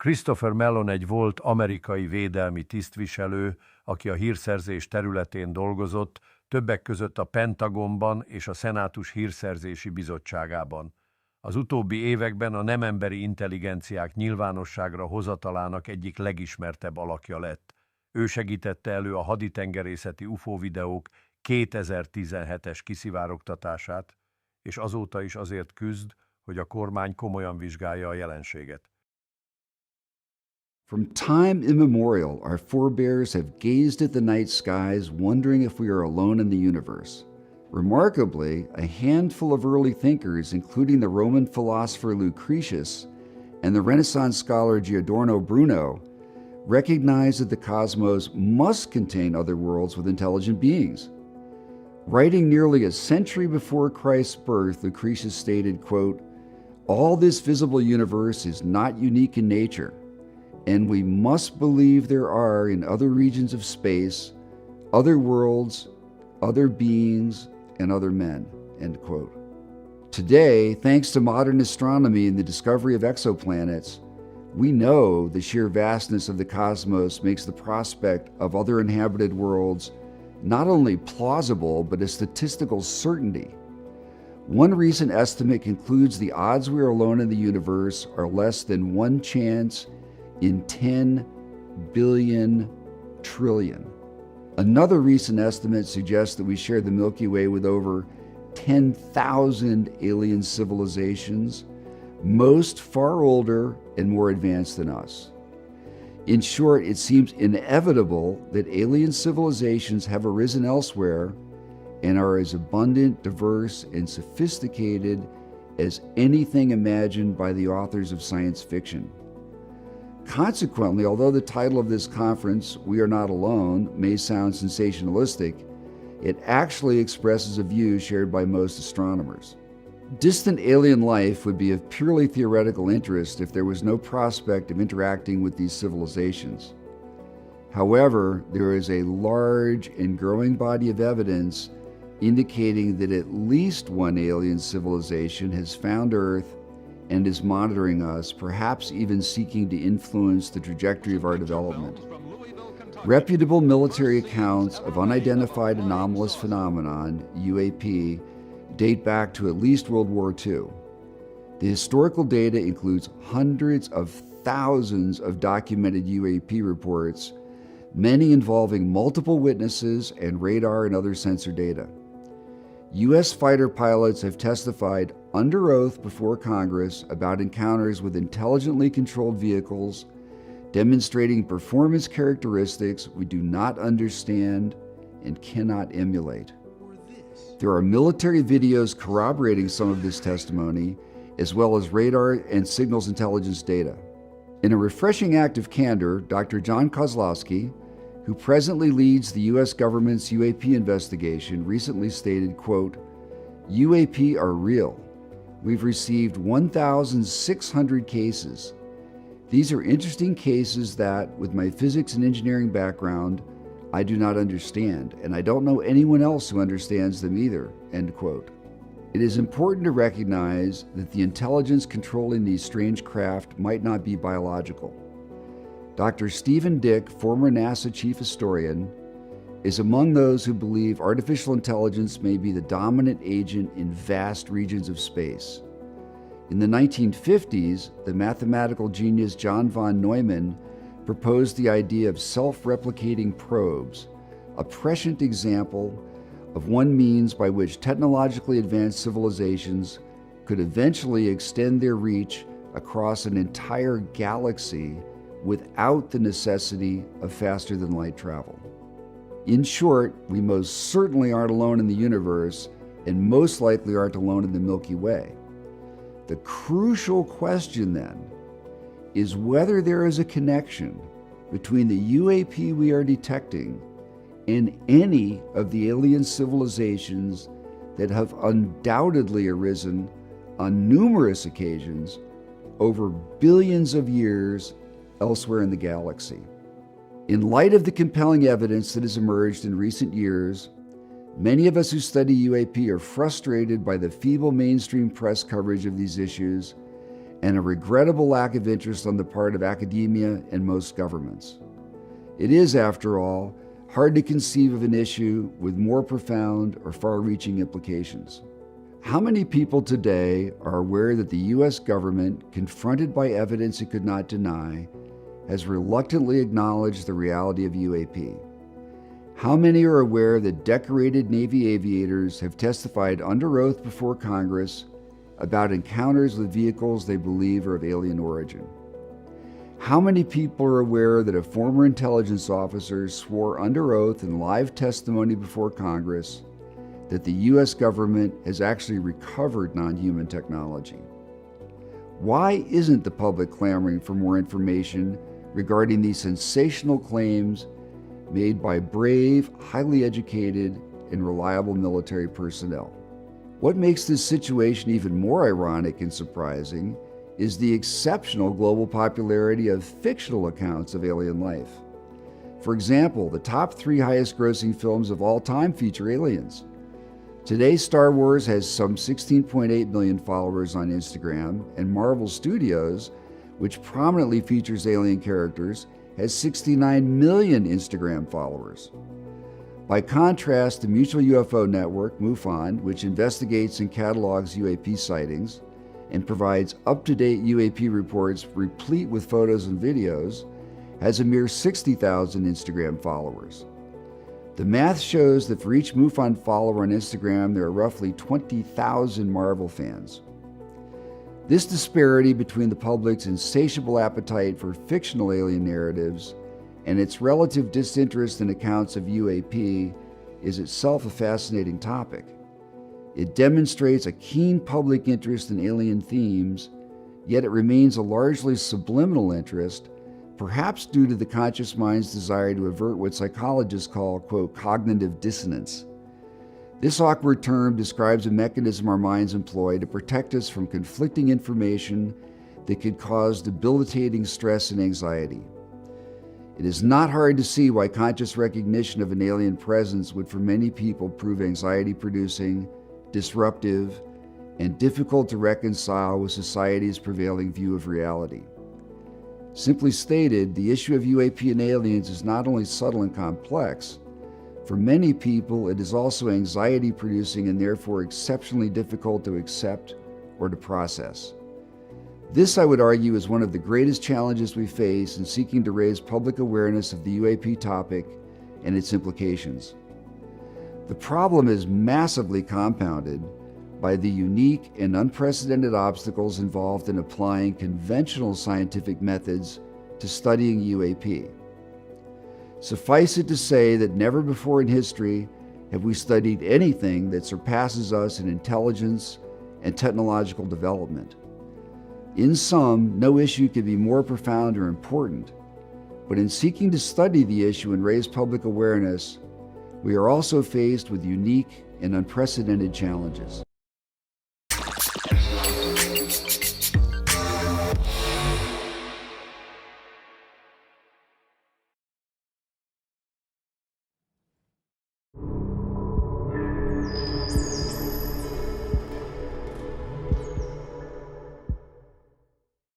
Christopher Mellon egy volt amerikai védelmi tisztviselő, aki a hírszerzés területén dolgozott, többek között a Pentagonban és a Szenátus hírszerzési bizottságában. Az utóbbi években a nem emberi intelligenciák nyilvánosságra hozatalának egyik legismertebb alakja lett. Ő segítette elő a haditengerészeti UFO videók 2017-es kiszivárogtatását, és azóta is azért küzd, hogy a kormány komolyan vizsgálja a jelenséget. From time immemorial, our forebears have gazed at the night skies, wondering if we are alone in the universe. Remarkably, a handful of early thinkers, including the Roman philosopher Lucretius and the Renaissance scholar Giordano Bruno, recognized that the cosmos must contain other worlds with intelligent beings. Writing nearly a century before Christ's birth, Lucretius stated, quote, "All this visible universe is not unique in nature, and we must believe there are in other regions of space, other worlds, other beings, and other men," end quote. Today, thanks to modern astronomy and the discovery of exoplanets, we know the sheer vastness of the cosmos makes the prospect of other inhabited worlds not only plausible, but a statistical certainty. One recent estimate concludes the odds we are alone in the universe are less than one chance in 10 billion trillion. Another recent estimate suggests that we share the Milky Way with over 10,000 alien civilizations, most far older and more advanced than us. In short, it seems inevitable that alien civilizations have arisen elsewhere and are as abundant, diverse, and sophisticated as anything imagined by the authors of science fiction. Consequently, although the title of this conference, "We Are Not Alone," may sound sensationalistic, it actually expresses a view shared by most astronomers. Distant alien life would be of purely theoretical interest if there was no prospect of interacting with these civilizations. However, there is a large and growing body of evidence indicating that at least one alien civilization has found Earth and is monitoring us, perhaps even seeking to influence the trajectory of our development. Reputable military accounts of unidentified anomalous phenomenon, UAP, date back to at least World War II. The historical data includes hundreds of thousands of documented UAP reports, many involving multiple witnesses and radar and other sensor data. U.S. fighter pilots have testified under oath before Congress about encounters with intelligently controlled vehicles, demonstrating performance characteristics we do not understand and cannot emulate. There are military videos corroborating some of this testimony, as well as radar and signals intelligence data. In a refreshing act of candor, Dr. John Kozlowski, who presently leads the U.S. government's UAP investigation, recently stated, quote, "UAP are real. We've received 1,600 cases. These are interesting cases that, with my physics and engineering background, I do not understand, and I don't know anyone else who understands them either," end quote. It is important to recognize that the intelligence controlling these strange craft might not be biological. Dr. Stephen Dick, former NASA chief historian, is among those who believe artificial intelligence may be the dominant agent in vast regions of space. In the 1950s, the mathematical genius John von Neumann proposed the idea of self-replicating probes, a prescient example of one means by which technologically advanced civilizations could eventually extend their reach across an entire galaxy without the necessity of faster-than-light travel. In short, we most certainly aren't alone in the universe, and most likely aren't alone in the Milky Way. The crucial question, then, is whether there is a connection between the UAP we are detecting and any of the alien civilizations that have undoubtedly arisen on numerous occasions over billions of years elsewhere in the galaxy. In light of the compelling evidence that has emerged in recent years, many of us who study UAP are frustrated by the feeble mainstream press coverage of these issues and a regrettable lack of interest on the part of academia and most governments. It is, after all, hard to conceive of an issue with more profound or far-reaching implications. How many people today are aware that the U.S. government, confronted by evidence it could not deny, has reluctantly acknowledged the reality of UAP? How many are aware that decorated Navy aviators have testified under oath before Congress about encounters with vehicles they believe are of alien origin? How many people are aware that a former intelligence officer swore under oath in live testimony before Congress that the U.S. government has actually recovered non-human technology? Why isn't the public clamoring for more information regarding these sensational claims made by brave, highly educated, and reliable military personnel? What makes this situation even more ironic and surprising is the exceptional global popularity of fictional accounts of alien life. For example, the top 3 highest-grossing films of all time feature aliens. Today, Star Wars has some 16.8 million followers on Instagram, and Marvel Studios, which prominently features alien characters, has 69 million Instagram followers. By contrast, the Mutual UFO Network, MUFON, which investigates and catalogs UAP sightings and provides up-to-date UAP reports replete with photos and videos, has a mere 60,000 Instagram followers. The math shows that for each MUFON follower on Instagram, there are roughly 20,000 Marvel fans. This disparity between the public's insatiable appetite for fictional alien narratives and its relative disinterest in accounts of UAP is itself a fascinating topic. It demonstrates a keen public interest in alien themes, yet it remains a largely subliminal interest, perhaps due to the conscious mind's desire to avert what psychologists call, quote, cognitive dissonance. This awkward term describes a mechanism our minds employ to protect us from conflicting information that could cause debilitating stress and anxiety. It is not hard to see why conscious recognition of an alien presence would for many people prove anxiety-producing, disruptive, and difficult to reconcile with society's prevailing view of reality. Simply stated, the issue of UAP and aliens is not only subtle and complex, for many people it is also anxiety-producing and therefore exceptionally difficult to accept or to process. This, I would argue, is one of the greatest challenges we face in seeking to raise public awareness of the UAP topic and its implications. The problem is massively compounded by the unique and unprecedented obstacles involved in applying conventional scientific methods to studying UAP. Suffice it to say that never before in history have we studied anything that surpasses us in intelligence and technological development. In sum, no issue could be more profound or important, but in seeking to study the issue and raise public awareness, we are also faced with unique and unprecedented challenges.